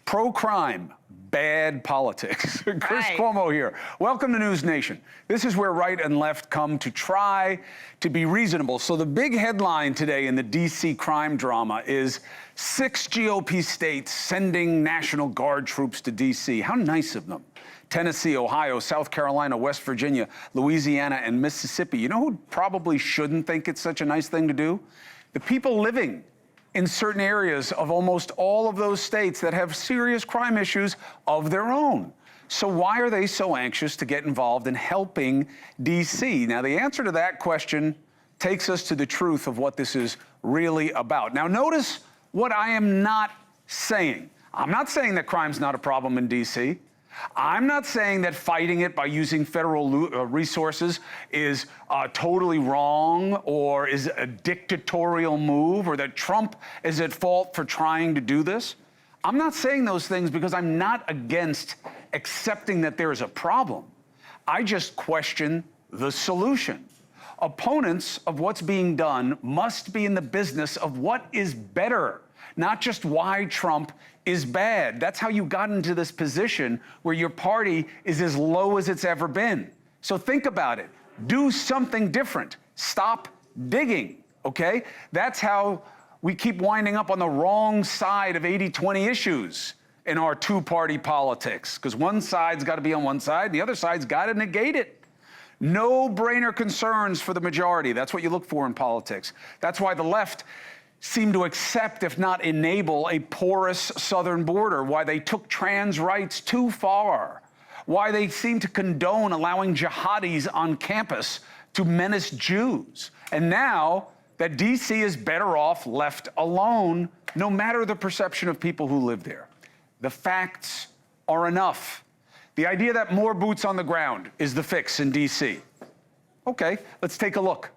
Pro-crime, bad politics. Chris Cuomo here. Welcome to News Nation. This is where right and left come to try to be reasonable. So the big headline today in the D.C. crime drama is 6 GOP states sending National Guard troops to D.C. How nice of them. Tennessee, Ohio, South Carolina, West Virginia, Louisiana, and Mississippi. You know who probably shouldn't think it's such a nice thing to do? The people living in certain areas of almost all of those states that have serious crime issues of their own. So why are they so anxious to get involved in helping D.C.? Now, the answer to that question takes us to the truth of what this is really about. Now, notice what I am not saying. I'm not saying that crime's not a problem in D.C. I'm not saying that fighting it by using federal resources is totally wrong or is a dictatorial move or that Trump is at fault for trying to do this. I'm not saying those things because I'm not against accepting that there is a problem. I just question the solution. Opponents of what's being done must be in the business of what is better, not just why Trump is bad. That's how you got into this position where your party is as low as it's ever been. So think about it. Do something different. Stop digging, okay? That's how we keep winding up on the wrong side of 80-20 issues in our two-party politics, because one side's got to be on one side, and the other side's got to negate it. No-brainer concerns for the majority. That's what you look for in politics. That's why the left seem to accept, if not enable, a porous southern border, why they took trans rights too far, why they seem to condone allowing jihadis on campus to menace Jews. And now that D.C. is better off left alone, no matter the perception of people who live there. The facts are enough. The idea that more boots on the ground is the fix in D.C. Okay, let's take a look.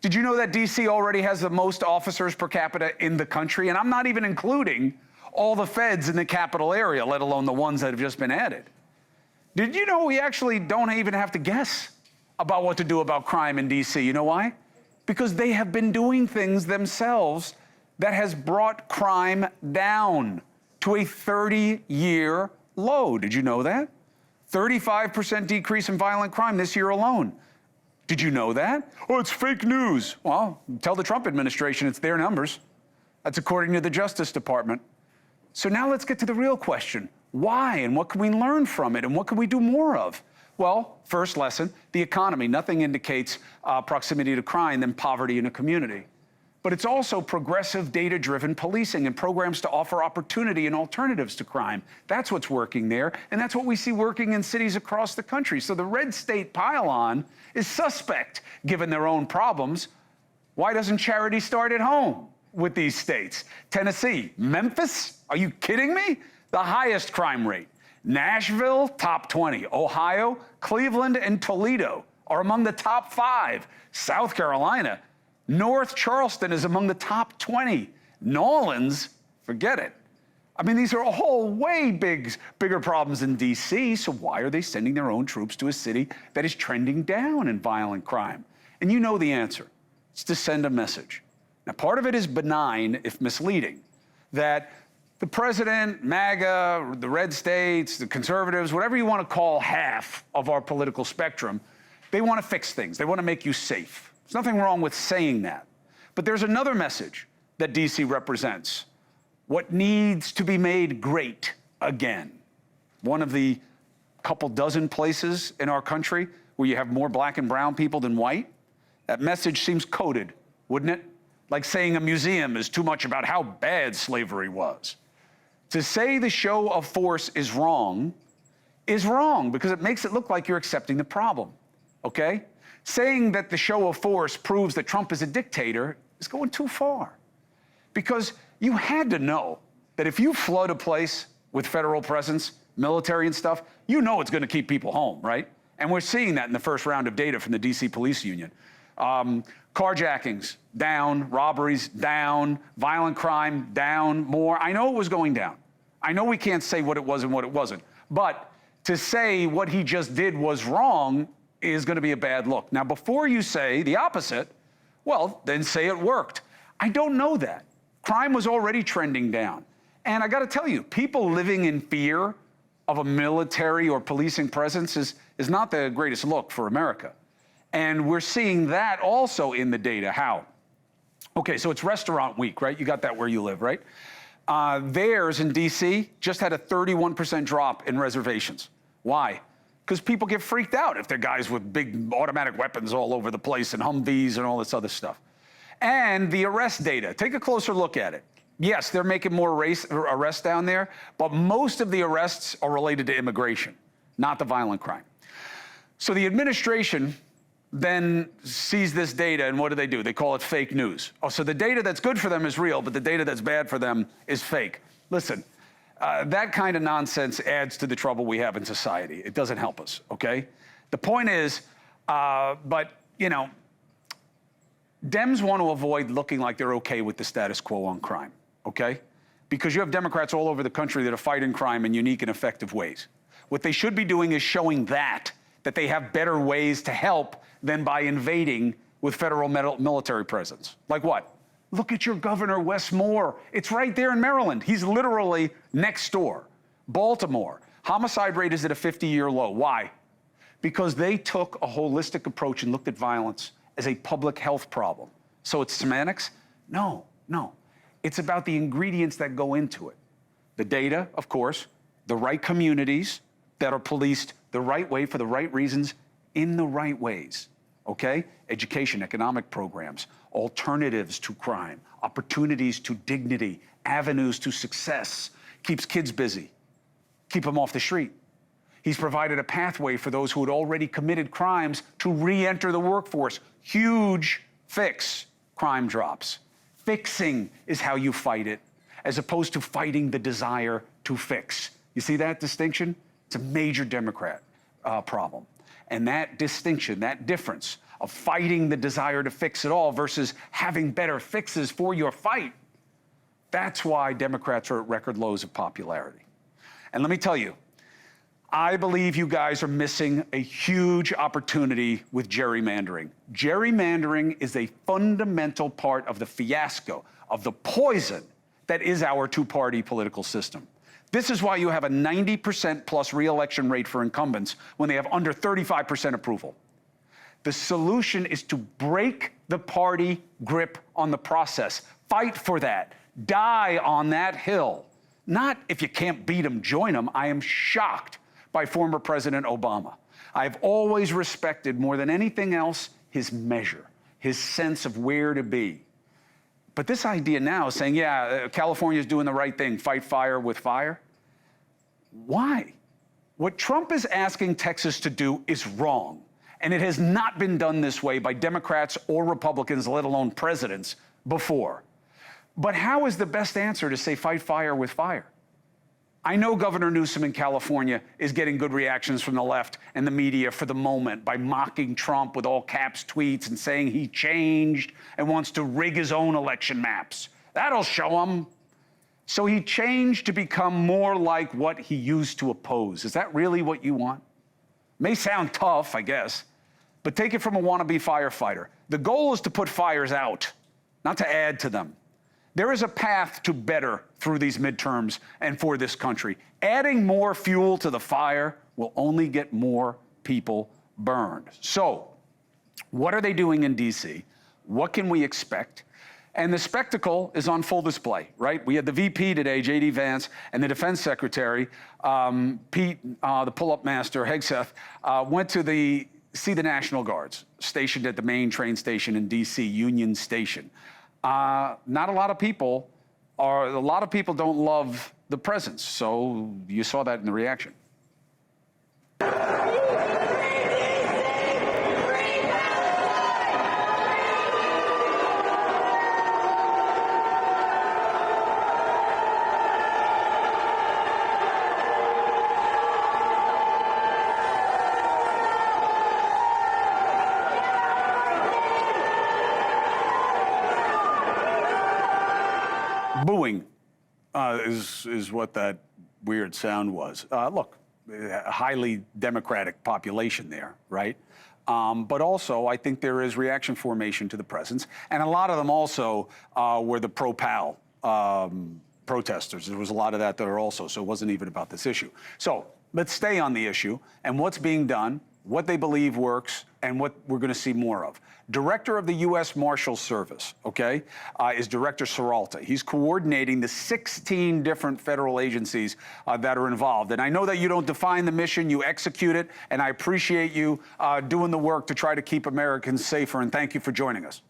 Did you know that D.C. already has the most officers per capita in the country? And I'm not even including all the feds in the capital area, let alone the ones that have just been added. Did you know we actually don't even have to guess about what to do about crime in D.C.? You know why? Because they have been doing things themselves that has brought crime down to a 30-year low. Did you know that? 35% decrease in violent crime this year alone. Did you know that? Oh, it's fake news. Well, tell the Trump administration it's their numbers. That's according to the Justice Department. So now let's get to the real question. Why, and what can we learn from it, and what can we do more of? Well, first lesson, the economy. Nothing indicates proximity to crime than poverty in a community. But it's also progressive, data-driven policing and programs to offer opportunity and alternatives to crime. That's what's working there, and that's what we see working in cities across the country. So the red state pile-on is suspect, given their own problems. Why doesn't charity start at home with these states? Tennessee, Memphis? Are you kidding me? The highest crime rate. Nashville, top 20. Ohio, Cleveland, and Toledo are among the top 5. South Carolina, North Charleston is among the top 20. New Orleans, forget it. I mean, these are all way bigger problems in D.C., so why are they sending their own troops to a city that is trending down in violent crime? And you know the answer. It's to send a message. Now, part of it is benign, if misleading, that the president, MAGA, the red states, the conservatives, whatever you want to call half of our political spectrum, they want to fix things. They want to make you safe. There's nothing wrong with saying that. But there's another message that D.C. represents. What needs to be made great again. One of the couple dozen places in our country where you have more black and brown people than white. That message seems coded, wouldn't it? Like saying a museum is too much about how bad slavery was. To say the show of force is wrong because it makes it look like you're accepting the problem, okay? Saying that the show of force proves that Trump is a dictator is going too far. Because you had to know that if you flood a place with federal presence, military and stuff, you know it's going to keep people home, right? And we're seeing that in the first round of data from the D.C. Police Union. Carjackings, down. Robberies, down. Violent crime, down more. I know it was going down. I know we can't say what it was and what it wasn't. But to say what he just did was wrong is going to be a bad look. Now, before you say the opposite, well, then say it worked. I don't know that. Crime was already trending down. And I got to tell you, people living in fear of a military or policing presence is not the greatest look for America. And we're seeing that also in the data. How? Okay, so it's restaurant week, right? You got that where you live, right? Theirs in D.C. just had a 31% drop in reservations. Why? Because people get freaked out if they're guys with big automatic weapons all over the place and Humvees and all this other stuff. And the arrest data, take a closer look at it. Yes, they're making more arrests down there, but most of the arrests are related to immigration, not the violent crime. So the administration then sees this data, and what do? They call it fake news. Oh, so the data that's good for them is real, but the data that's bad for them is fake. Listen, that kind of nonsense adds to the trouble we have in society. It doesn't help us, okay? The point is, but, you know, Dems want to avoid looking like they're okay with the status quo on crime, okay? Because you have Democrats all over the country that are fighting crime in unique and effective ways. What they should be doing is showing that they have better ways to help than by invading with federal military presence. Like what? Look at your governor, Wes Moore. It's right there in Maryland. He's literally next door. Baltimore, homicide rate is at a 50-year low. Why? Because they took a holistic approach and looked at violence as a public health problem. So it's semantics? No. It's about the ingredients that go into it. The data, of course, the right communities that are policed the right way for the right reasons in the right ways, okay? Education, economic programs, alternatives to crime, opportunities to dignity, avenues to success, keeps kids busy, keep them off the street. He's provided a pathway for those who had already committed crimes to re-enter the workforce. Huge fix, crime drops. Fixing is how you fight it, as opposed to fighting the desire to fix. You see that distinction? It's a major Democrat problem. And that distinction, that difference of fighting the desire to fix it all versus having better fixes for your fight, that's why Democrats are at record lows of popularity. And let me tell you, I believe you guys are missing a huge opportunity with gerrymandering. Gerrymandering is a fundamental part of the fiasco, of the poison that is our two-party political system. This is why you have a 90% plus re-election rate for incumbents when they have under 35% approval. The solution is to break the party grip on the process. Fight for that. Die on that hill. Not if you can't beat them, join them. I am shocked by former President Obama. I've always respected more than anything else his measure, his sense of where to be. But this idea now is saying, yeah, California's doing the right thing, fight fire with fire. Why? What Trump is asking Texas to do is wrong. And it has not been done this way by Democrats or Republicans, let alone presidents, before. But how is the best answer to say fight fire with fire? I know Governor Newsom in California is getting good reactions from the left and the media for the moment by mocking Trump with all caps tweets and saying he changed and wants to rig his own election maps. That'll show him. So he changed to become more like what he used to oppose. Is that really what you want? May sound tough, I guess, but take it from a wannabe firefighter. The goal is to put fires out, not to add to them. There is a path to better through these midterms and for this country. Adding more fuel to the fire will only get more people burned. So, what are they doing in D.C.? What can we expect? And the spectacle is on full display, right? We had the VP today, J.D. Vance, and the Defense Secretary, Pete, the pull-up master, Hegseth, went to see the National Guards stationed at the main train station in D.C., Union Station. A lot of people don't love the presence, so you saw that in the reaction. Booing is what that weird sound was. Look, a highly Democratic population there, right? But also, I think there is reaction formation to the presence. And a lot of them also were the pro-Pal protesters. There was a lot of that there also, so it wasn't even about this issue. So let's stay on the issue and what's being done, what they believe works, and what we're going to see more of. Director of the U.S. Marshals Service, okay, is Director Serralta. He's coordinating the 16 different federal agencies that are involved. And I know that you don't define the mission, you execute it, and I appreciate you doing the work to try to keep Americans safer, and thank you for joining us.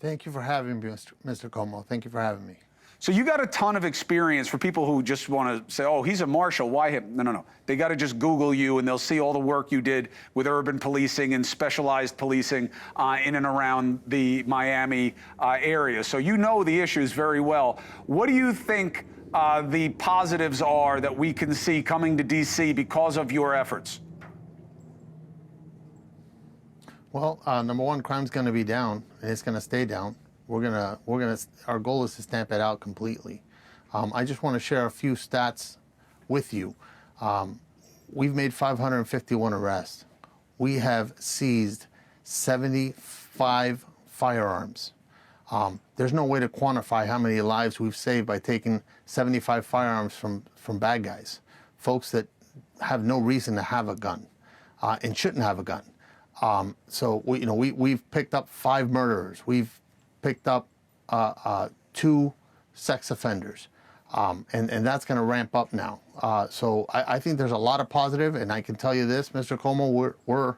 Thank you for having me, Mr. Cuomo. Thank you for having me. So you got a ton of experience for people who just want to say, oh, he's a marshal, why him? No, no, no. They got to just Google you and they'll see all the work you did with urban policing and specialized policing in and around the Miami area. So you know the issues very well. What do you think the positives are that we can see coming to D.C. because of your efforts? Well, number one, crime's going to be down, and it's going to stay down. Our goal is to stamp it out completely. I just want to share a few stats with you. We've made 551 arrests. We have seized 75 firearms. There's no way to quantify how many lives we've saved by taking 75 firearms from bad guys, folks that have no reason to have a gun and shouldn't have a gun. So we've picked up 5 murderers. We've picked up 2 sex offenders, and that's going to ramp up now. So I think there's a lot of positive, and I can tell you this, Mr. Cuomo,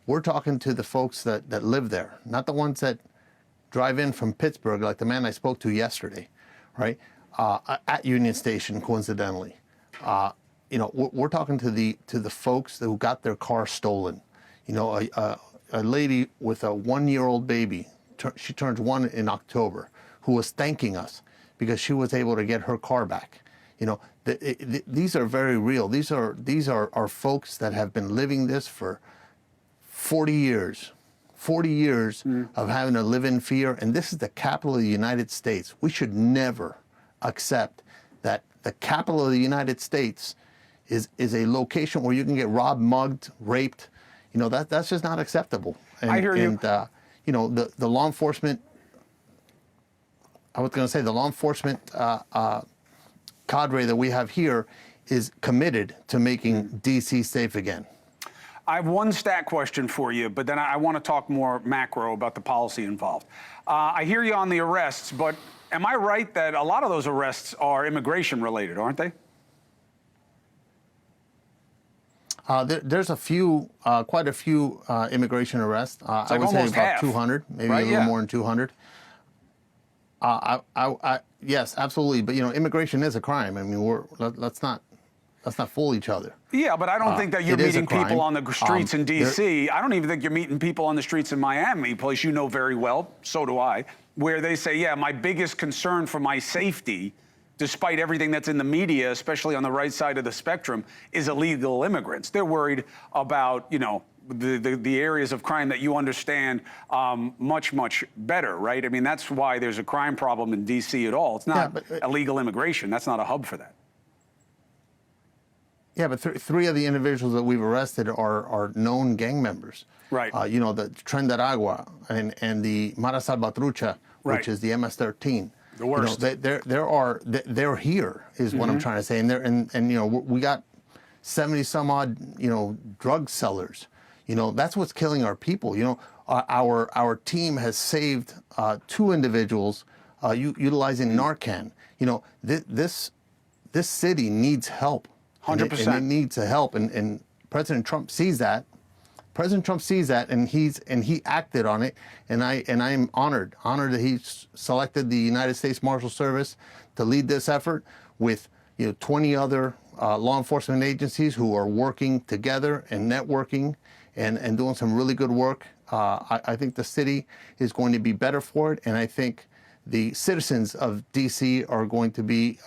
we're talking to the folks that live there, not the ones that drive in from Pittsburgh, like the man I spoke to yesterday, right, at Union Station, coincidentally. We're talking to the folks who got their car stolen. A lady with a 1-year-old baby, she turns 1 in October, who was thanking us because she was able to get her car back. These are very real. These are folks that have been living this for 40 years. 40 years of having to live in fear, and this is the capital of the United States. We should never accept that the capital of the United States is a location where you can get robbed, mugged, raped. That's just not acceptable. And, I hear you. And the law enforcement, I was going to say the law enforcement cadre that we have here is committed to making D.C. safe again. I have one stat question for you, but then I want to talk more macro about the policy involved. I hear you on the arrests, but am I right that a lot of those arrests are immigration related, aren't they? There's quite a few immigration arrests. I would say about half. 200, maybe right? a little more than 200. Yes, absolutely. But immigration is a crime. I mean, let's not fool each other. Yeah, but I don't think that you're meeting people on the streets in D.C. I don't even think you're meeting people on the streets in Miami, a place you know very well. So do I. Where they say, yeah, my biggest concern for my safety, despite everything that's in the media, especially on the right side of the spectrum, is illegal immigrants. They're worried about, the areas of crime that you understand much, much better, right? I mean, that's why there's a crime problem in D.C. at all. It's not illegal immigration. That's not a hub for that. Yeah, but 3 of the individuals that we've arrested are known gang members. Right. The Tren de Aragua and the Mara Salvatrucha, which is the MS-13. The worst. They're here, is what I'm trying to say. And we got 70 some odd, drug sellers. That's what's killing our people. Our team has saved 2 individuals utilizing Narcan. This city needs help. 100%. And it needs help. And President Trump sees that. President Trump sees that, and he acted on it, and I'm honored that he selected the United States Marshals Service to lead this effort with 20 other law enforcement agencies who are working together and networking and doing some really good work. I think the city is going to be better for it, and I think the citizens of D.C. are going to be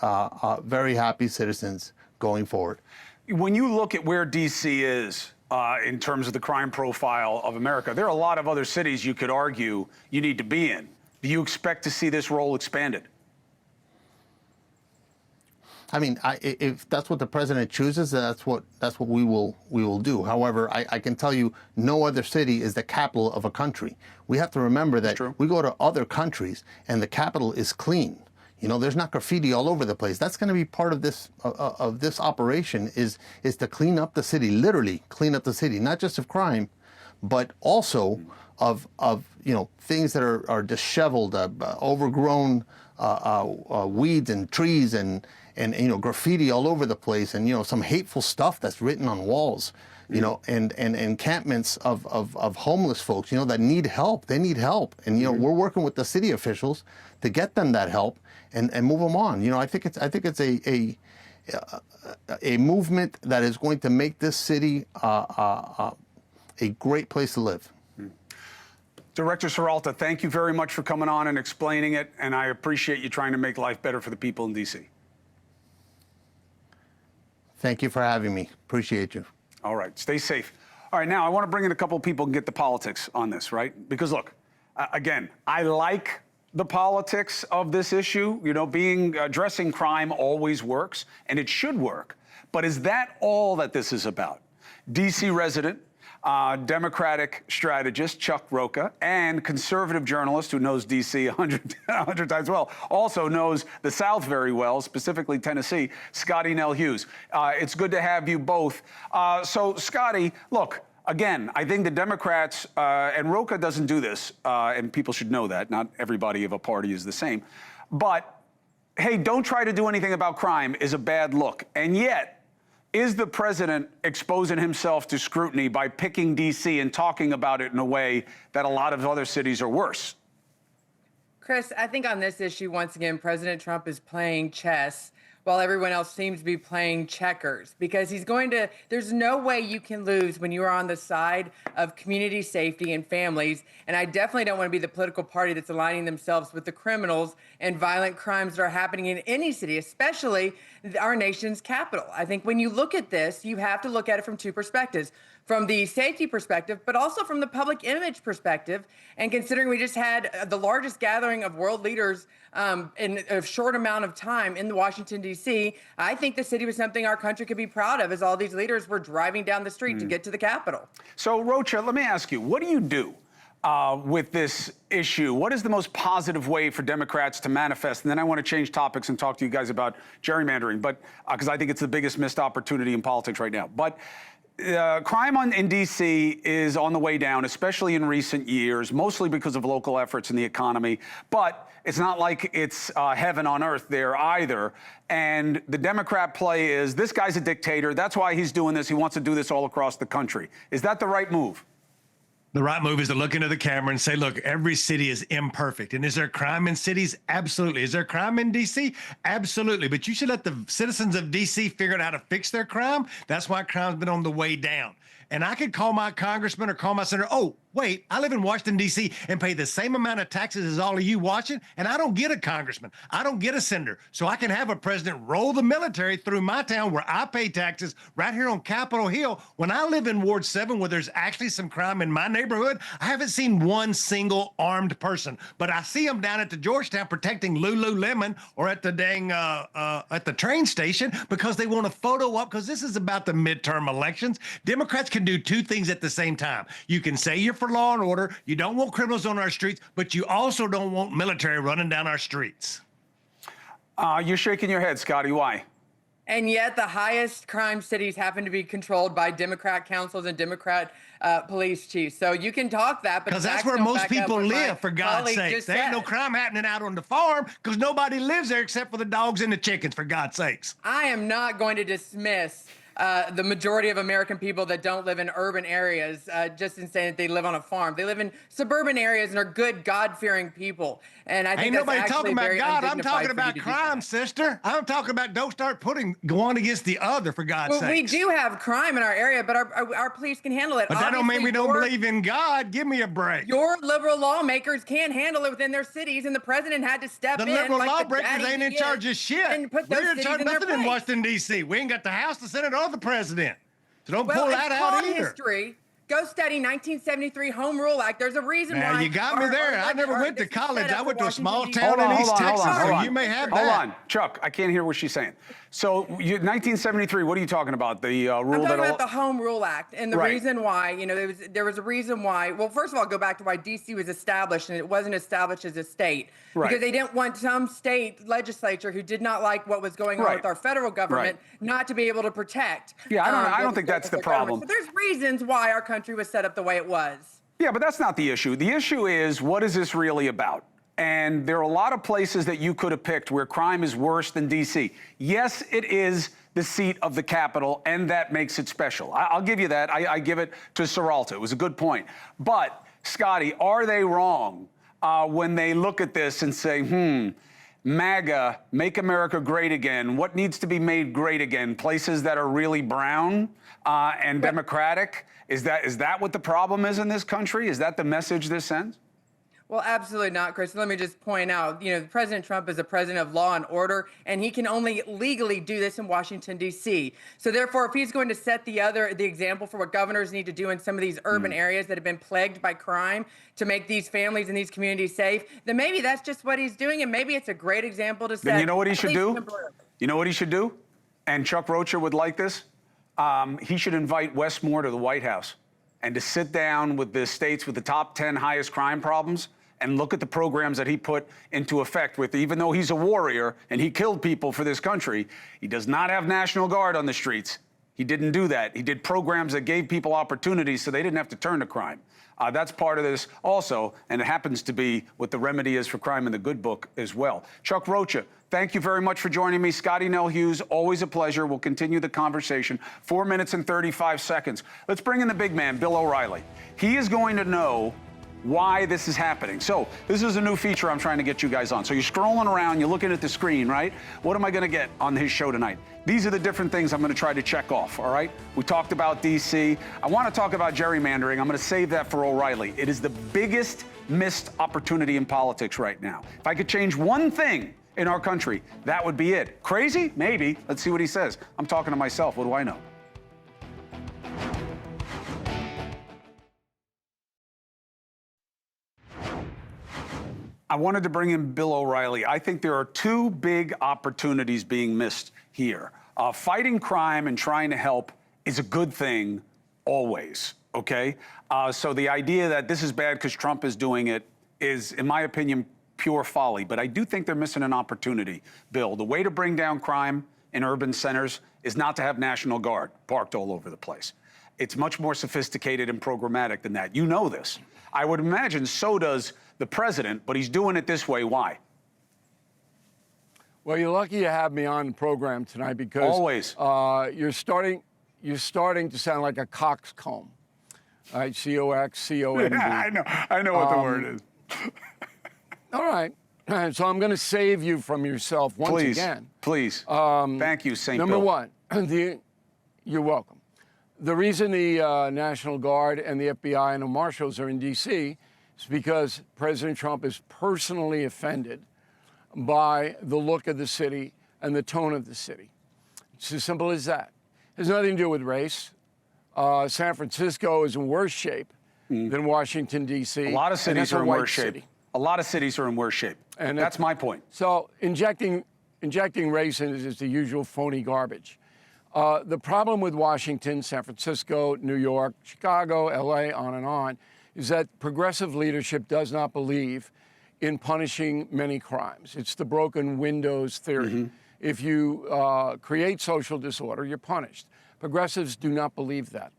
very happy citizens going forward. When you look at where D.C. is, in terms of the crime profile of America, there are a lot of other cities you could argue you need to be in. Do you expect to see this role expanded? I mean, if that's what the president chooses, that's what we will do. However, I can tell you, no other city is the capital of a country. We have to remember that we go to other countries and the capital is clean. You know, there's not graffiti all over the place. That's going to be part of this operation is to clean up the city, literally clean up the city, not just of crime, but also of things that are disheveled, overgrown weeds and trees and graffiti all over the place, and some hateful stuff that's written on walls, and encampments of homeless folks, that need help. They need help, and we're working with the city officials to get them that help and move them on. I think it's a movement that is going to make this city a great place to live. Director Serralta, thank you very much for coming on and explaining it, and I appreciate you trying to make life better for the people in D.C. Thank you for having me. Appreciate you. All right. Stay safe. All right. Now, I want to bring in a couple of people and get the politics on this, right? Because, look, again, I like the politics of this issue. Addressing crime always works, and it should work. But is that all that this is about? D.C. resident, Democratic strategist Chuck Rocha, and conservative journalist who knows D.C. 100 times well, also knows the South very well, specifically Tennessee, Scottie Nell Hughes. It's good to have you both. So, Scottie, look, again, I think the Democrats, and Rocha doesn't do this, and people should know that. Not everybody of a party is the same. But, hey, don't try to do anything about crime is a bad look. And yet, is the president exposing himself to scrutiny by picking D.C. and talking about it in a way that a lot of other cities are worse? Chris, I think on this issue, once again, President Trump is playing chess while everyone else seems to be playing checkers, because there's no way you can lose when you are on the side of community safety and families. And I definitely don't want to be the political party that's aligning themselves with the criminals and violent crimes that are happening in any city, especially our nation's capital. I think when you look at this, you have to look at it from two perspectives. From the safety perspective, but also from the public image perspective. And considering we just had the largest gathering of world leaders in a short amount of time in Washington, D.C., I think the city was something our country could be proud of as all these leaders were driving down the street to get to the Capitol. So, Rocha, let me ask you, what do you do with this issue? What is the most positive way for Democrats to manifest? And then I want to change topics and talk to you guys about gerrymandering, but because I think it's the biggest missed opportunity in politics right now. But crime in D.C. is on the way down, especially in recent years, mostly because of local efforts in the economy. But it's not like it's heaven on earth there either. And the Democrat play is, this guy's a dictator. That's why he's doing this. He wants to do this all across the country. Is that the right move? The right move is to look into the camera and say, look, every city is imperfect. And is there crime in cities? Absolutely. Is there crime in D.C.? Absolutely. But you should let the citizens of D.C. figure out how to fix their crime. That's why crime's been on the way down. And I could call my congressman or call my senator, oh, wait, I live in Washington, D.C. and pay the same amount of taxes as all of you watching, and I don't get a congressman. I don't get a senator. So I can have a president roll the military through my town where I pay taxes right here on Capitol Hill. When I live in Ward 7 where there's actually some crime in my neighborhood, I haven't seen one single armed person. But I see them down at the Georgetown protecting Lululemon or at the at the train station because they want a photo up, because this is about the midterm elections. Democrats can do two things at the same time. You can say you're for law and order, you don't want criminals on our streets, but you also don't want military running down our streets. You're shaking your head, Scottie. Why? And yet the highest crime cities happen to be controlled by Democrat councils and Democrat police chiefs. So you can talk that, but because that's where most people live, for God's sake. There ain't no crime happening out on the farm because nobody lives there except for the dogs and the chickens, for God's sakes. I am not going to dismiss the majority of American people that don't live in urban areas just in saying that they live on a farm. They live in suburban areas and are good, God-fearing people. And I think ain't nobody talking about God. I'm talking about crime, sister. I'm talking about don't start putting one against the other, for God's sake. Well, we do have crime in our area, but our police can handle it. But that don't mean we don't believe in God. Give me a break. Your liberal lawmakers can't handle it within their cities, and the president had to step in. The liberal lawbreakers ain't in charge of shit. And put those We're in charge of nothing in Washington, D.C. We ain't got the House, the Senate, or the president. So don't pull that out either. Go study 1973 Home Rule Act. There's a reason Man, why. you got me there. I never went to this is college. set up I went for to a small Washington, town in East hold Texas, on, so hold you may have Hold that. on, Chuck, I can't hear what she's saying. So 1973, what are you talking about? The rule I'm that talking about the Home Rule Act and the Right. reason why, there was a reason why. Well, first of all, go back to why D.C. was established, and it wasn't established as a state Right. because they didn't want some state legislature who did not like what was going on Right. with our federal government not to be able to protect. Yeah, I don't the think that's the their government. problem. So there's reasons why our country was set up the way it was. Yeah, but that's not the issue. The issue is, what is this really about? And there are a lot of places that you could have picked where crime is worse than D.C. Yes, it is the seat of the capital, and that makes it special. I'll give you that. I give it to Serralta. It was a good point. But, Scottie, are they wrong when they look at this and say, MAGA, make America great again? What needs to be made great again? Places that are really brown and democratic? Is that what the problem is in this country? Is that the message this sends? Well, absolutely not, Chris. Let me just point out, President Trump is a president of law and order, and he can only legally do this in Washington, D.C. So therefore, if he's going to set the example for what governors need to do in some of these urban areas that have been plagued by crime to make these families and these communities safe, then maybe that's just what he's doing, and maybe it's a great example to set. Then you know what he should do? Temporarily. You know what he should do? And Chuck Rocha would like this? He should invite Wes Moore to the White House and to sit down with the states with the top 10 highest crime problems and look at the programs that he put into effect with, even though he's a warrior and he killed people for this country, he does not have National Guard on the streets. He didn't do that. He did programs that gave people opportunities so they didn't have to turn to crime. That's part of this also, and it happens to be what the remedy is for crime in the good book as well. Chuck Rocha, thank you very much for joining me. Scottie, Nell, Hughes, always a pleasure. We'll continue the conversation. 4 minutes and 35 seconds. Let's bring in the big man, Bill O'Reilly. He is going to know why this is happening. So this is a new feature I'm trying to get you guys on. So you're scrolling around, you're looking at the screen, right? What am I going to get on his show tonight? These are the different things I'm going to try to check off, all right? We talked about D.C. I want to talk about gerrymandering. I'm going to save that for O'Reilly. It is the biggest missed opportunity in politics right now. If I could change one thing in our country, that would be it. Crazy? Maybe. Let's see what he says. I'm talking to myself. What do I know? I wanted to bring in Bill O'Reilly. I think there are two big opportunities being missed here. Fighting crime and trying to help is a good thing always, okay? So the idea that this is bad because Trump is doing it is, in my opinion, pure folly. But I do think they're missing an opportunity, Bill. The way to bring down crime in urban centers is not to have National Guard parked all over the place. It's much more sophisticated and programmatic than that. You know this. I would imagine so does the president, but he's doing it this way. Why? Well, you're lucky you have me on the program tonight because always you're starting to sound like a coxcomb. All right, C-O-X-C-O-M-B. I know what the word is. All right. So I'm going to save you from yourself once again. Please. Thank you, St. Number Bill. one, you're welcome. The reason the National Guard and the FBI and the Marshals are in D.C. is because President Trump is personally offended by the look of the city and the tone of the city. It's as simple as that. It has nothing to do with race. San Francisco is in worse shape than Washington, D.C. A lot of cities are in worse shape. City. A lot of cities are in worse shape. And that's my point. So injecting race is the usual phony garbage. The problem with Washington, San Francisco, New York, Chicago, L.A., on and on, is that progressive leadership does not believe in punishing many crimes. It's the broken windows theory. If you create social disorder, you're punished. Progressives do not believe that.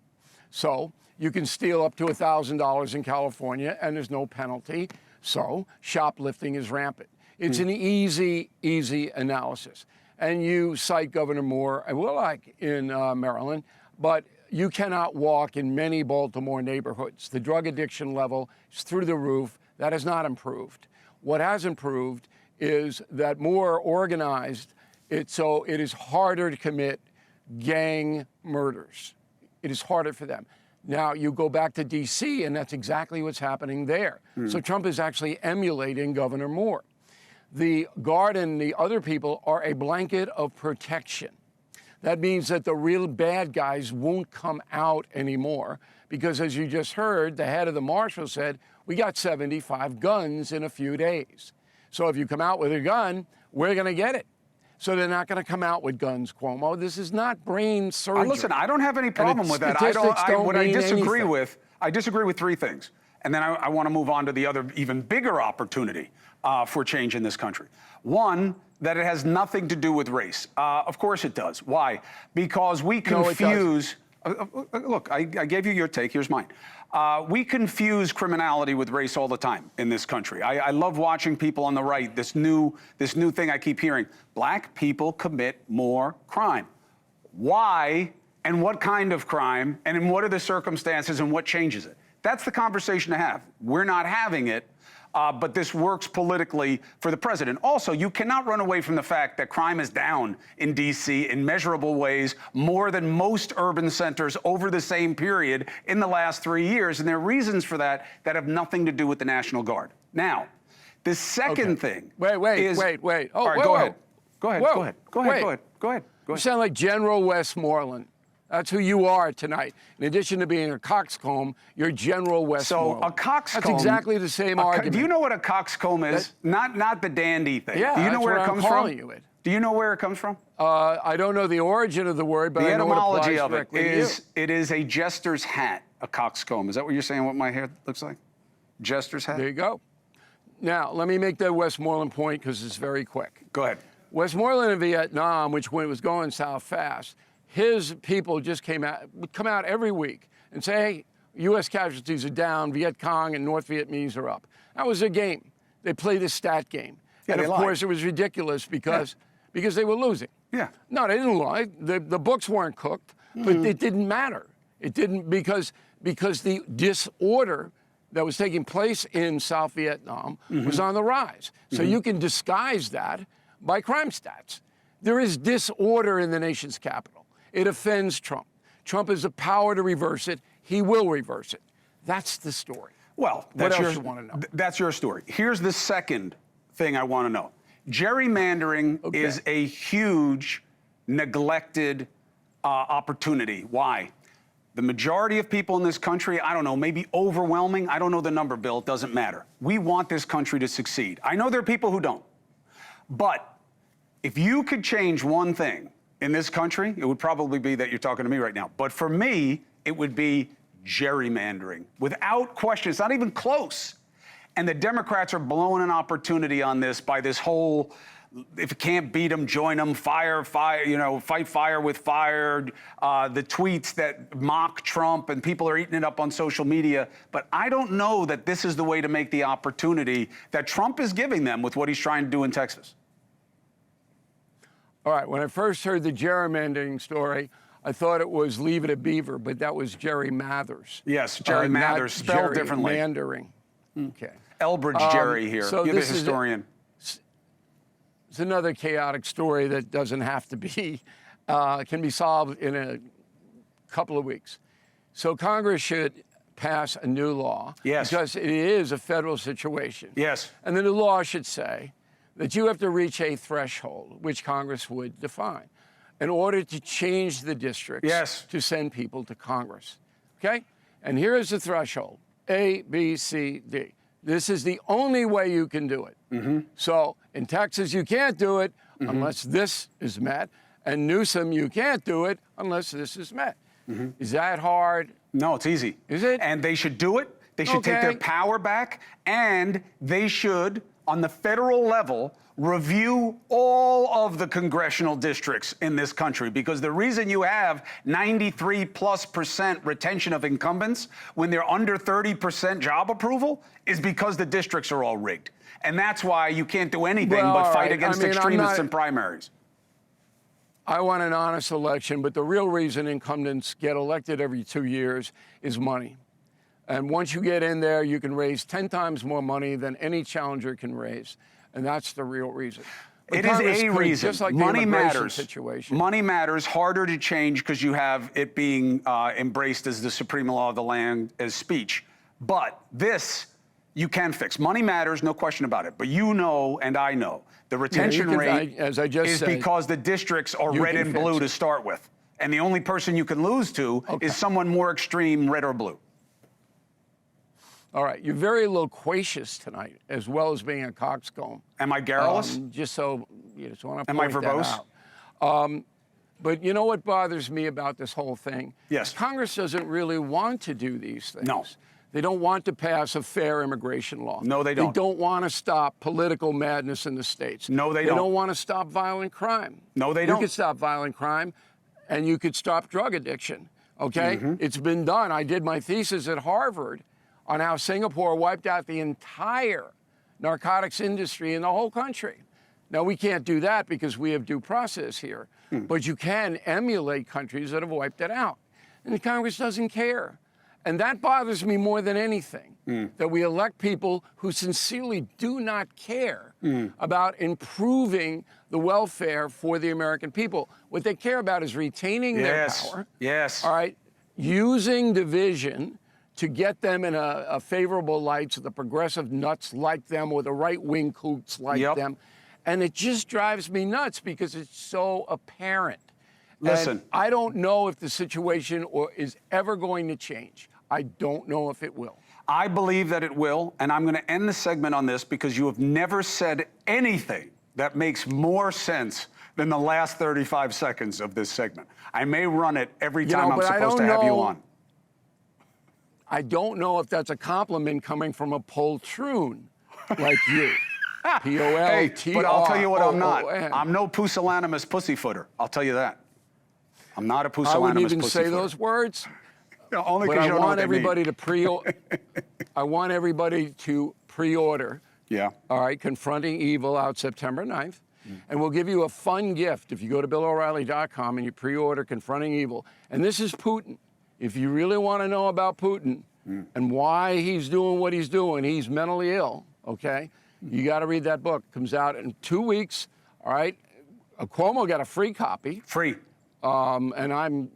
So you can steal up to $1,000 in California and there's no penalty. So shoplifting is rampant. It's an easy analysis. And you cite Governor Moore, and we're like in Maryland, but you cannot walk in many Baltimore neighborhoods. The drug addiction level is through the roof. That has not improved. What has improved is that more organized, so it is harder to commit gang murders. It is harder for them. Now, you go back to D.C., and that's exactly what's happening there. So Trump is actually emulating Governor Moore. The Guard and the other people are a blanket of protection. That means that the real bad guys won't come out anymore because as you just heard, the head of the Marshals said, we got 75 guns in a few days. So if you come out with a gun, we're going to get it. So they're not going to come out with guns, Cuomo. This is not brain surgery. Listen, I don't have any problem with that. What I disagree with, I disagree with three things. And then I want to move on to the other, even bigger opportunity for change in this country. One, that it has nothing to do with race. Of course it does. Why? Because we confuse. Look, I gave you your take. Here's mine. We confuse criminality with race all the time in this country. I love watching people on the right. This new thing I keep hearing: black people commit more crime. Why? And what kind of crime? And in what are the circumstances? And what changes it? That's the conversation to have. We're not having it. But this works politically for the president. Also, you cannot run away from the fact that crime is down in D.C. in measurable ways, more than most urban centers over the same period in the last 3 years. And there are reasons for that that have nothing to do with the National Guard. Now, the second thing Wait. Oh, all right, go ahead. Go ahead. You sound like General Westmoreland. That's who you are tonight. In addition to being a coxcomb, you're General Westmoreland. So a coxcomb. That's exactly the same argument. Do you know what a coxcomb is? Not the dandy thing. Yeah, do you know where it comes from? You it. Do you know where it comes from? I don't know the origin of the word, but the I know what etymology applies of it directly to you. it is a jester's hat, a coxcomb. Is that what you're saying? What my hair looks like? Jester's hat. There you go. Now let me make that Westmoreland point because it's very quick. Go ahead. Westmoreland in Vietnam, which when it was going south fast, his people just would come out every week and say, hey, U.S. casualties are down, Viet Cong and North Vietnamese are up. That was a game. They played a stat game. Yeah, and of course, it was ridiculous because they were losing. Yeah. No, they didn't lie. The books weren't cooked, but it didn't matter. It didn't because the disorder that was taking place in South Vietnam was on the rise. So you can disguise that by crime stats. There is disorder in the nation's capital. It offends Trump. Trump has the power to reverse it. He will reverse it. That's the story. Well, what else you want to know? That's your story. Here's the second thing I want to know. Gerrymandering is a huge, neglected opportunity. Why? The majority of people in this country, I don't know, maybe overwhelming, I don't know the number, Bill, it doesn't matter. We want this country to succeed. I know there are people who don't. But if you could change one thing in this country, it would probably be that you're talking to me right now. But for me, it would be gerrymandering. Without question, it's not even close. And the Democrats are blowing an opportunity on this by this whole, if you can't beat them, join them, fight fire with fire, the tweets that mock Trump, and people are eating it up on social media. But I don't know that this is the way to make the opportunity that Trump is giving them with what he's trying to do in Texas. All right, when I first heard the gerrymandering story, I thought it was Leave It a Beaver, but that was Jerry Mathers. Yes, Jerry Mathers, spelled differently. Gerrymandering. Okay. Elbridge Jerry here. So You're the historian. It's another chaotic story that doesn't have to be, can be solved in a couple of weeks. So Congress should pass a new law. Yes. Because it is a federal situation. Yes. And the new law should say that you have to reach a threshold, which Congress would define, in order to change the districts to send people to Congress. Okay? And here is the threshold, A, B, C, D. This is the only way you can do it. So in Texas, you can't do it unless this is met. And Newsom, you can't do it unless this is met. Is that hard? No, it's easy. Is it? And they should do it. They should take their power back. And they should, on the federal level, review all of the congressional districts in this country, because the reason you have 93+% retention of incumbents when they're under 30% job approval is because the districts are all rigged. And that's why you can't do anything but fight against extremists in primaries. I want an honest election, but the real reason incumbents get elected every 2 years is money. And once you get in there, you can raise 10 times more money than any challenger can raise. And that's the real reason. But it is a reason. Just like money the matters. Situation. Money matters. Harder to change because you have it being embraced as the supreme law of the land as speech. But this you can fix. Money matters, no question about it. But you know, and I know, the retention rate as I just is said, because the districts are red and blue to start with. And the only person you can lose to is someone more extreme, red or blue. All right, you're very loquacious tonight, as well as being a coxcomb. Am I garrulous? Just so you just want to Am I point that verbose? out. But you know what bothers me about this whole thing? Yes. Congress doesn't really want to do these things. No. They don't want to pass a fair immigration law. No, they don't. They don't want to stop political madness in the states. No, they don't. They don't want to stop violent crime. No, they don't. You could stop violent crime, and you could stop drug addiction, okay? Mm-hmm. It's been done. I did my thesis at Harvard on how Singapore wiped out the entire narcotics industry in the whole country. Now, we can't do that because we have due process here, but you can emulate countries that have wiped it out. And the Congress doesn't care. And that bothers me more than anything, that we elect people who sincerely do not care about improving the welfare for the American people. What they care about is retaining their power. Yes. All right, using division to get them in a favorable light so the progressive nuts like them or the right-wing kooks like them. And it just drives me nuts because it's so apparent. Listen. And I don't know if the situation is ever going to change. I don't know if it will. I believe that it will, and I'm going to end the segment on this because you have never said anything that makes more sense than the last 35 seconds of this segment. I may run it every time I'm supposed to have you on. I don't know if that's a compliment coming from a poltroon like you. Hey, P-O-L-T-R-O-O-N. but I'll tell you what I'm not. I'm no pusillanimous pussyfooter. I'll tell you that. I'm not a pusillanimous pussyfooter. I wouldn't even say those words. No, only but because you don't know what I they mean. I want everybody to pre-order. Yeah. All right, Confronting Evil out September 9th. And we'll give you a fun gift if you go to BillO'Reilly.com and you pre-order Confronting Evil. And this is Putin. If you really want to know about Putin and why he's doing what he's doing, he's mentally ill, okay? You got to read that book. Comes out in 2 weeks, all right? Cuomo got a free copy. Free. And I'm,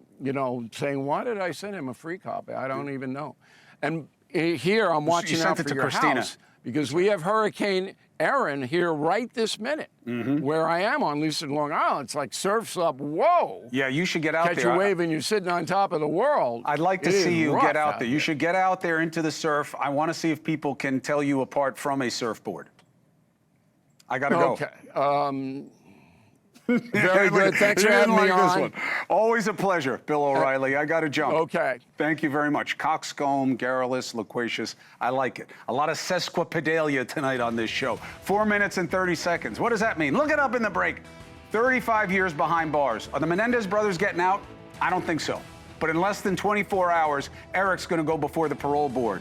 saying, why did I send him a free copy? I don't even know. And here I'm watching out for your house because we have Hurricane Aaron here right this minute where I am on Lewiston, Long Island. It's like surf's up. Whoa. Yeah, you should get out there. Catch a wave and you're sitting on top of the world. I'd like to see you get out there. You should get out there into the surf. I want to see if people can tell you apart from a surfboard. I got to go. Okay. Very good. Thanks for having me on. This one. Always a pleasure, Bill O'Reilly. I got to jump. Okay. Thank you very much. Coxcomb, garrulous, loquacious. I like it. A lot of sesquipedalia tonight on this show. 4 minutes and 30 seconds. What does that mean? Look it up in the break. 35 years behind bars. Are the Menendez brothers getting out? I don't think so. But in less than 24 hours, Eric's going to go before the parole board.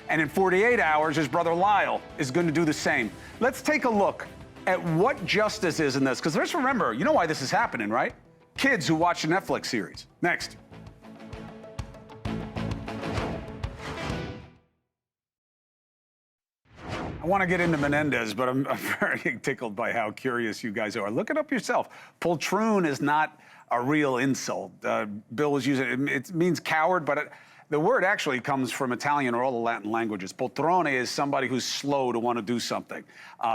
And in 48 hours, his brother Lyle is going to do the same. Let's take a look at what justice is in this. Because let's remember, you know why this is happening, right? Kids who watch the Netflix series. Next. I want to get into Menendez, but I'm very tickled by how curious you guys are. Look it up yourself. Poltroon is not a real insult. Bill was using it. It means coward, but the word actually comes from Italian or all the Latin languages. Poltrone is somebody who's slow to want to do something.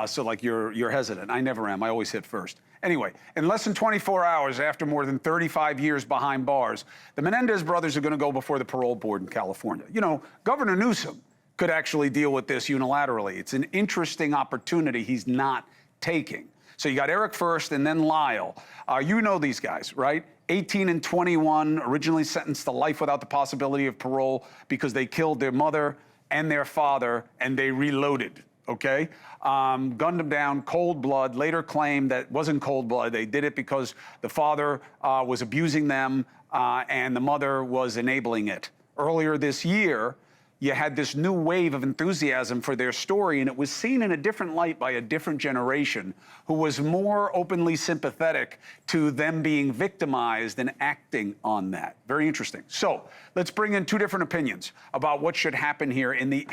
So like you're hesitant. I never am. I always hit first. Anyway, in less than 24 hours after more than 35 years behind bars, the Menendez brothers are going to go before the parole board in California. You know, Governor Newsom could actually deal with this unilaterally. It's an interesting opportunity he's not taking. So you got Eric first and then Lyle. You know these guys, right? 18 and 21, originally sentenced to life without the possibility of parole because they killed their mother and their father, and they reloaded, okay? Gunned them down, cold blood, later claimed that it wasn't cold blood. They did it because the father was abusing them and the mother was enabling it. Earlier this year, you had this new wave of enthusiasm for their story, and it was seen in a different light by a different generation who was more openly sympathetic to them being victimized and acting on that. Very interesting. So let's bring in two different opinions about what should happen here in the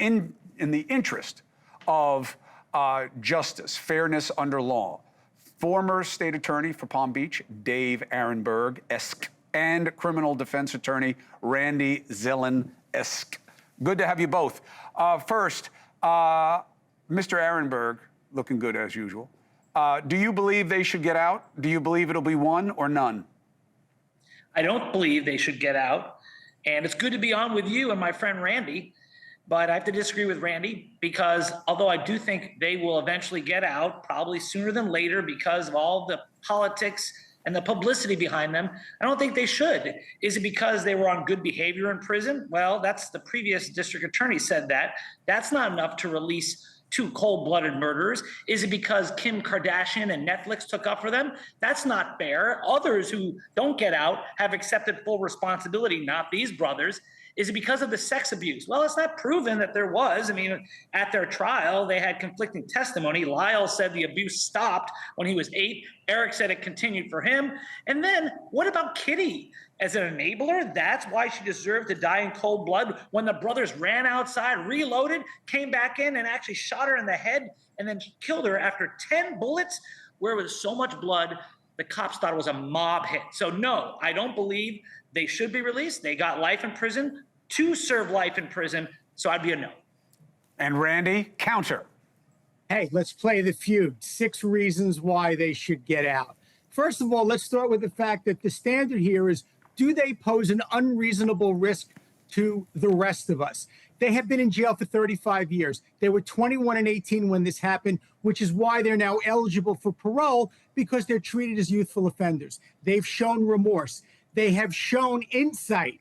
interest of justice, fairness under law. Former state attorney for Palm Beach, Dave Aronberg-esque, and criminal defense attorney, Randy Zelin-esque. Good to have you both. First, Mr. Aronberg, looking good as usual. Do you believe they should get out? Do you believe it'll be one or none? I don't believe they should get out. And it's good to be on with you and my friend Randy, but I have to disagree with Randy because although I do think they will eventually get out, probably sooner than later because of all the politics and the publicity behind them, I don't think they should. Is it because they were on good behavior in prison? Well, that's the previous district attorney said that. That's not enough to release two cold-blooded murderers. Is it because Kim Kardashian and Netflix took up for them? That's not fair. Others who don't get out have accepted full responsibility, not these brothers. Is it because of the sex abuse? Well, it's not proven that there was. I mean, at their trial, they had conflicting testimony. Lyle said the abuse stopped when he was 8. Eric said it continued for him. And then what about Kitty? As an enabler, that's why she deserved to die in cold blood when the brothers ran outside, reloaded, came back in and actually shot her in the head and then killed her after 10 bullets where it was so much blood, the cops thought it was a mob hit. So no, I don't believe they should be released. They got life in prison, to serve life in prison, so I'd be a no. And Randy, counter. Hey, let's play the feud. 6 reasons why they should get out. First of all, let's start with the fact that the standard here is, do they pose an unreasonable risk to the rest of us? They have been in jail for 35 years. They were 21 and 18 when this happened, which is why they're now eligible for parole because they're treated as youthful offenders. They've shown remorse. They have shown insight.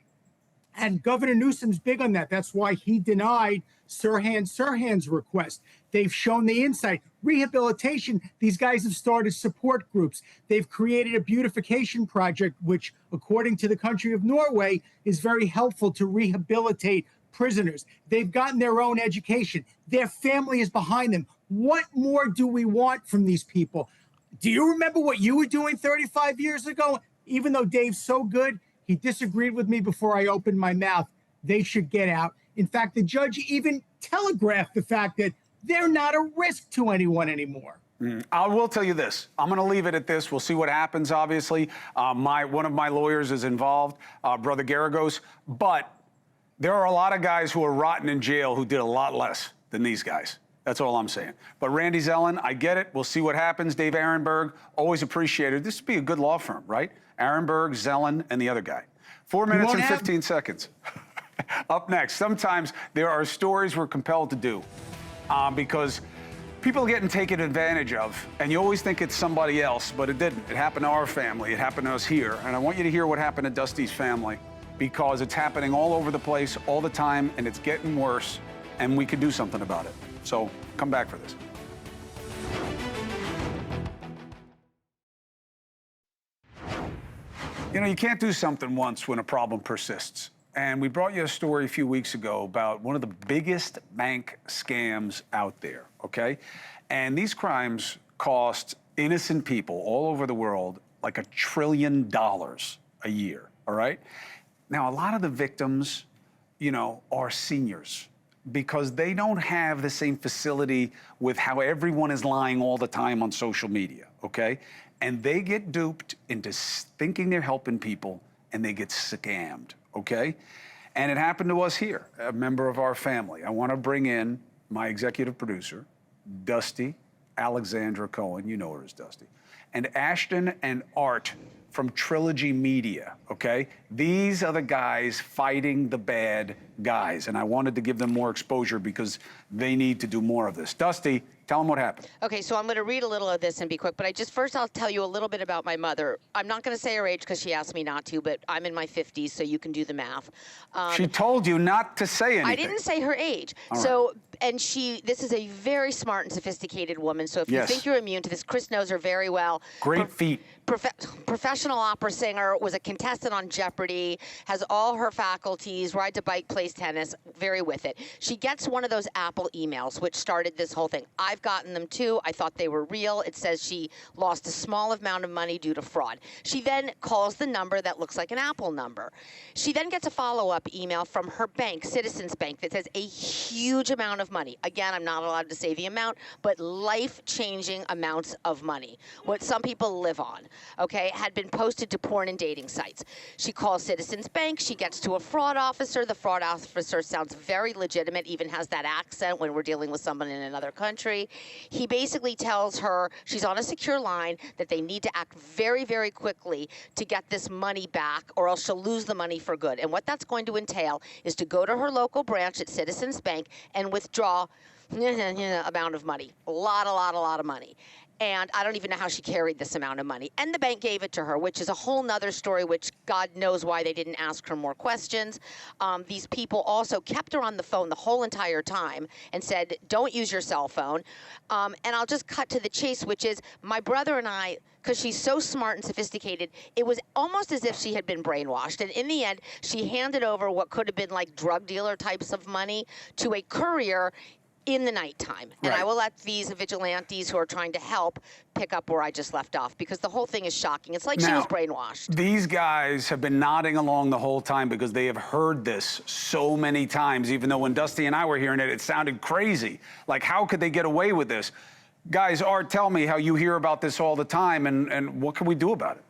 And Governor Newsom's big on that. That's why he denied Sirhan's request. They've shown the insight. Rehabilitation, these guys have started support groups. They've created a beautification project, which, according to the country of Norway, is very helpful to rehabilitate prisoners. They've gotten their own education. Their family is behind them. What more do we want from these people? Do you remember what you were doing 35 years ago? Even though Dave's so good, he disagreed with me before I opened my mouth. They should get out. In fact, the judge even telegraphed the fact that they're not a risk to anyone anymore. I will tell you this. I'm going to leave it at this. We'll see what happens, obviously. One of my lawyers is involved, Brother Garagos. But there are a lot of guys who are rotten in jail who did a lot less than these guys. That's all I'm saying. But Randy Zelin, I get it. We'll see what happens. Dave Aronberg, always appreciated. This would be a good law firm, right? Aronberg, Zelin, and the other guy. 4 minutes and 15 seconds. Up next, sometimes there are stories we're compelled to do because people are getting taken advantage of, and you always think it's somebody else, but it didn't. It happened to our family. It happened to us here. And I want you to hear what happened to Dusty's family because it's happening all over the place all the time, and it's getting worse, and we can do something about it. So come back for this. You know, you can't do something once when a problem persists. And we brought you a story a few weeks ago about one of the biggest bank scams out there, okay? And these crimes cost innocent people all over the world like $1 trillion a year, all right? Now, a lot of the victims, you know, are seniors because they don't have the same facility with how everyone is lying all the time on social media, okay? And they get duped into thinking they're helping people, and they get scammed, okay? And it happened to us here, a member of our family. I want to bring in my executive producer, Dusty, Alexandra Cohen, you know her as Dusty, and Ashton and Art from Trilogy Media, okay? These are the guys fighting the bad guys, and I wanted to give them more exposure because they need to do more of this. Dusty, tell them what happened. Okay, so I'm going to read a little of this and be quick, but I'll tell you a little bit about my mother. I'm not going to say her age because she asked me not to, but I'm in my 50s, so you can do the math. She told you not to say anything. I didn't say her age. All right. And this is a very smart and sophisticated woman, so if you think you're immune to this, Chris knows her very well. Great feet. Professional opera singer, was a contestant on Jeopardy, has all her faculties, rides a bike, plays tennis, very with it. She gets one of those Apple emails, which started this whole thing. I've gotten them too. I thought they were real. It says she lost a small amount of money due to fraud. She then calls the number that looks like an Apple number. She then gets a follow-up email from her bank, Citizens Bank, that says a huge amount of money. Again, I'm not allowed to say the amount, but life-changing amounts of money, what some people live on. okay, had been posted to porn and dating sites. She calls Citizens Bank. She gets to a fraud officer. The fraud officer sounds very legitimate, even has that accent when we're dealing with someone in another country. He basically tells her she's on a secure line, that they need to act very, very quickly to get this money back, or else she'll lose the money for good. And what that's going to entail is to go to her local branch at Citizens Bank and withdraw amount of money, a lot of money. And I don't even know how she carried this amount of money. And the bank gave it to her, which is a whole nother story, which God knows why they didn't ask her more questions. These people also kept her on the phone the whole entire time and said, don't use your cell phone. And I'll just cut to the chase, which is my brother and I, because she's so smart and sophisticated, it was almost as if she had been brainwashed. And in the end, she handed over what could have been like drug dealer types of money to a courier in the nighttime. And I will let these vigilantes who are trying to help pick up where I just left off, because the whole thing is shocking. It's like she was brainwashed. These guys have been nodding along the whole time because they have heard this so many times, even though when Dusty and I were hearing it, it sounded crazy. Like, how could they get away with this? Guys, Art, tell me how you hear about this all the time, and what can we do about it?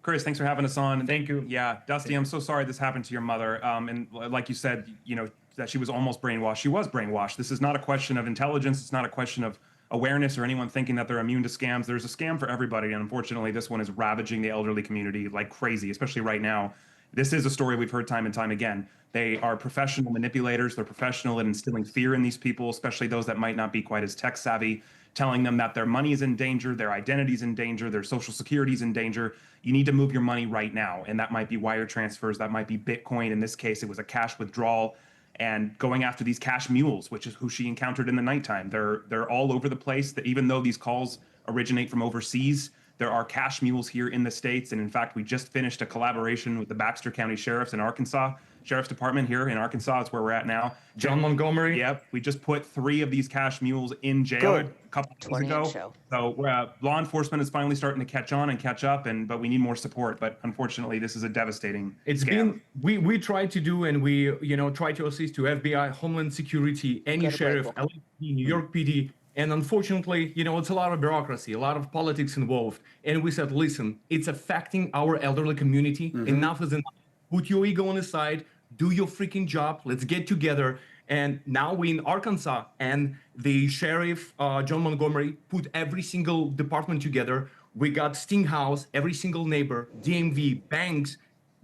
Chris, thanks for having us on. Thank you. Yeah, Dusty, I'm so sorry this happened to your mother. And like you said, you know, that she was almost brainwashed. She was brainwashed. This is not a question of intelligence. It's not a question of awareness or anyone thinking that they're immune to scams. There's a scam for everybody. And unfortunately, this one is ravaging the elderly community like crazy, especially right now. This is a story we've heard time and time again. They are professional manipulators. They're professional at instilling fear in these people, especially those that might not be quite as tech savvy, telling them that their money is in danger, their identity is in danger, their social security is in danger. You need to move your money right now. And that might be wire transfers. That might be Bitcoin. In this case, it was a cash withdrawal. And going after these cash mules, which is who she encountered in the nighttime. They're all over the place. That even though these calls originate from overseas, there are cash mules here in the States. And in fact, we just finished a collaboration with the Baxter County Sheriff's in Arkansas. Sheriff's Department here in Arkansas is where we're at now. John Montgomery. Yep. We just put 3 of these cash mules in jail a couple of days ago. So law enforcement is finally starting to catch on and catch up, but we need more support. But unfortunately, this is a devastating scam. We try to do, and we try to assist to FBI, Homeland Security, any sheriff, LAPD, New York PD. And unfortunately, it's a lot of bureaucracy, a lot of politics involved. And we said, listen, it's affecting our elderly community. Enough is enough. Put your ego on the side, do your freaking job, let's get together. And now we're in Arkansas, and the sheriff, John Montgomery, put every single department together. We got Stinghouse, every single neighbor, DMV, banks,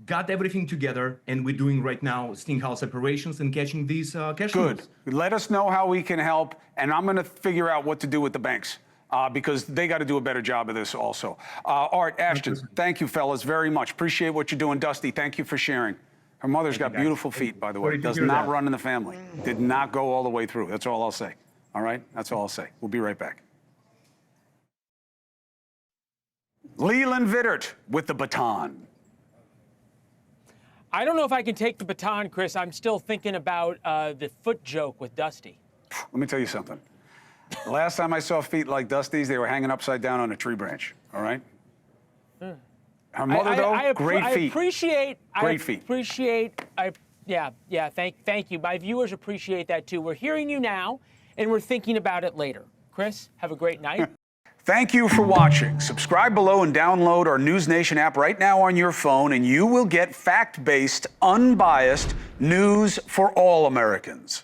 got everything together, and we're doing right now Stinghouse operations and catching these cash mules. Let us know how we can help, and I'm going to figure out what to do with the banks. Because they got to do a better job of this also. Art, Ashton, thank you, fellas, very much. Appreciate what you're doing. Dusty, thank you for sharing. Her mother's got beautiful feet, by the way. Does not run in the family. Did not go all the way through. That's all I'll say. All right? That's all I'll say. We'll be right back. Leland Vittert with the baton. I don't know if I can take the baton, Chris. I'm still thinking about the foot joke with Dusty. Let me tell you something. The last time I saw feet like Dusty's, they were hanging upside down on a tree branch, all right? Her mother, great feet. Great feet. Thank you. My viewers appreciate that, too. We're hearing you now, and we're thinking about it later. Chris, have a great night. Thank you for watching. Subscribe below and download our News Nation app right now on your phone, and you will get fact-based, unbiased news for all Americans.